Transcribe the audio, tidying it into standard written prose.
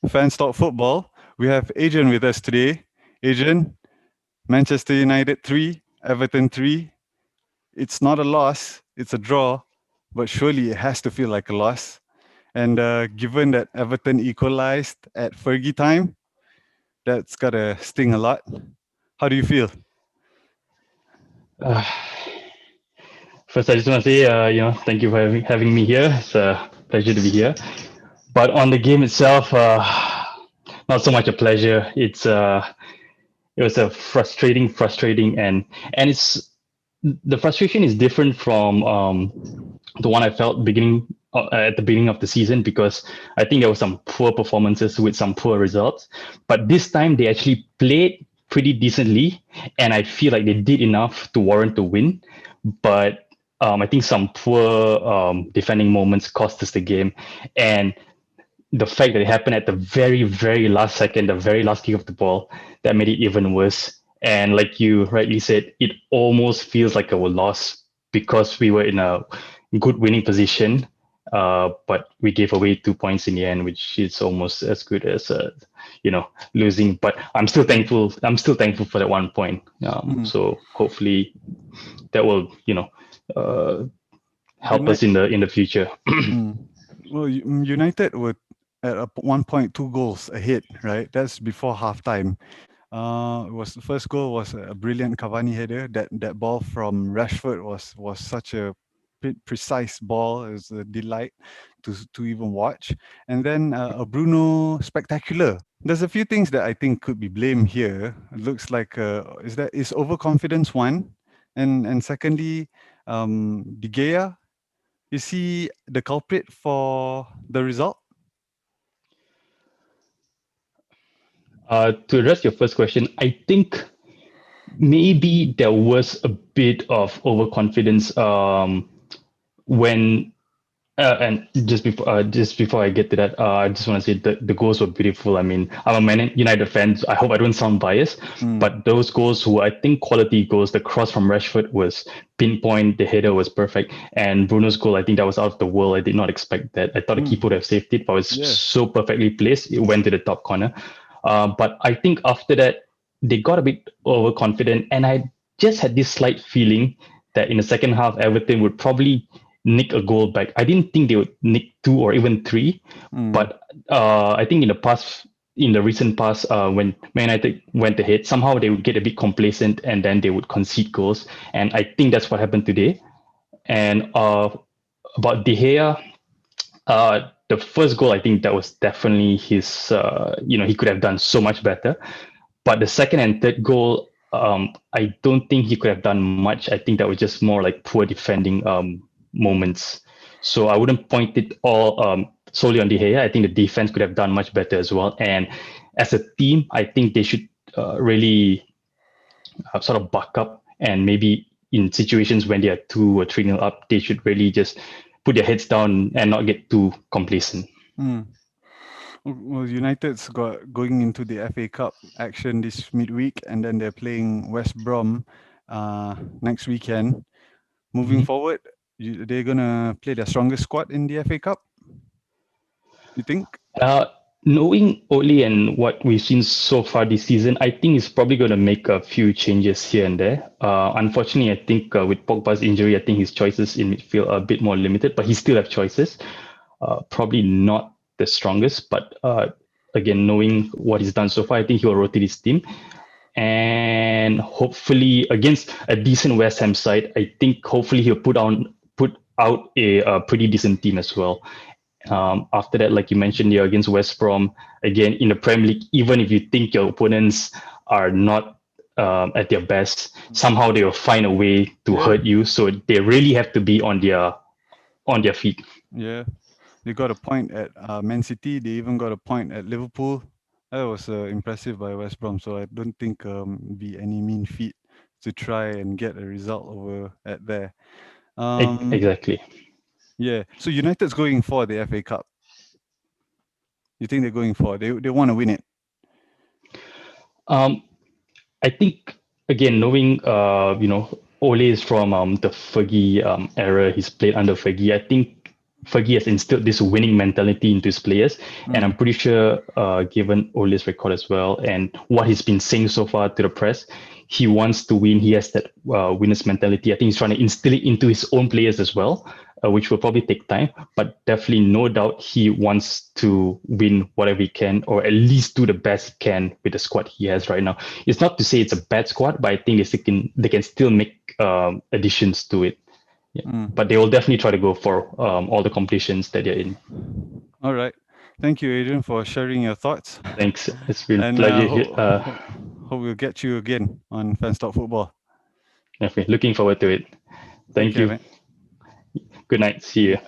Fans Talk Football. We have Adrian with us today. Adrian, Manchester United 3, Everton 3. It's not a loss, it's a draw, but surely it has to feel like a loss. And given that Everton equalized at Fergie time, that's got to sting a lot. How do you feel? Uh, First, I just want to say, thank you for having me here. It's a pleasure to be here. But on the game itself, not so much a pleasure. It was a frustrating, and it's the frustration is different from the one I felt beginning at the beginning of the season because I think there were some poor performances with some poor results. But this time they actually played pretty decently, and I feel like they did enough to warrant the win. But I think some poor defending moments cost us the game, and the fact that it happened at the very last second, the very last kick of the ball, that made it even worse. And like you rightly said, it almost feels like a loss because we were in a good winning position, but we gave away 2 points in the end, which is almost as good as losing. But I'm still thankful. I'm still thankful for that 1 point. Mm. So hopefully that will uh, help us United, in the future. United were at a 1.2 goals ahead, right? That's before halftime. It was the first goal was a brilliant Cavani header. That ball from Rashford was such a precise ball. It was a delight to even watch. And then a Bruno spectacular. There's a few things that I think could be blamed here. It looks like is overconfidence one, and secondly, De Gea, is he the culprit for the result? To address your first question, I think maybe there was a bit of overconfidence when and just before I get to that, I just want to say that the goals were beautiful. I mean, I'm a Man United fan. So I hope I don't sound biased, Mm, but those goals were, I think, quality goals. The cross from Rashford was pinpoint. The header was perfect, and Bruno's goal, I think that was out of the world. I did not expect that. I thought the keeper mm, would have saved it, but it was yeah. so perfectly placed. It went to the top corner. But I think after that, they got a bit overconfident, and I just had this slight feeling that in the second half, Everton would probably nick a goal back. I didn't think they would nick two or even three, Mm, but I think in the recent past, when Man United went ahead, somehow they would get a bit complacent and then they would concede goals, and I think that's what happened today. And about De Gea, the first goal, I think that was definitely his. He could have done so much better. But the second and third goal, I don't think he could have done much. I think that was just more like poor defending moments. So I wouldn't point it all solely on De Gea. I think the defense could have done much better as well. And as a team, I think they should really sort of buck up, and maybe in situations when they are 2 or 3 nil up, they should really just put their heads down and not get too complacent. mm. Well, United's got going into the FA Cup action this midweek, and then they're playing West Brom next weekend. Moving Mhm. forward, they're gonna play their strongest squad in the FA Cup. You think? Uh, Knowing Oli and what we've seen so far this season, I think he's probably going to make a few changes here and there. Unfortunately, I think with Pogba's injury, I think his choices in midfield are a bit more limited, but he still have choices. Probably not the strongest, but again, knowing what he's done so far, I think he will rotate his team. And hopefully, against a decent West Ham side, I think hopefully he'll put out a pretty decent team as well. After that, like you mentioned, you're against West Brom again in the Premier League. Even if you think your opponents are not at their best, somehow they will find a way to Yeah, hurt you. So they really have to be on their feet. yeah. They got a point at Man City. They even got a point at Liverpool. That was impressive by West Brom. So I don't think be any mean feat to try and get a result over at there. Um, Exactly. yeah. So United's going for the FA Cup. You think they're going for? They want to win it. Um, I think again, knowing Ole is from the Fergie era, he's played under Fergie. I think Fergie has instilled this winning mentality into his players, and I'm Mm. pretty sure, given Ole's record as well and what he's been saying so far to the press, he wants to win. He has that winner's mentality. I think he's trying to instill it into his own players as well, which will probably take time, but definitely no doubt he wants to win whatever he can, or at least do the best he can with the squad he has right now. It's not to say it's a bad squad, but I think they can still make additions to it. Yeah. Mm. But they will definitely try to go for all the competitions that they're in. All right. Thank you, Adrian, for sharing your thoughts. Thanks. It's been a And pleasure. hope we'll get you again on Fans Talk Football. Definitely looking forward to it. Take Thank care, you. mate. Good night. See you.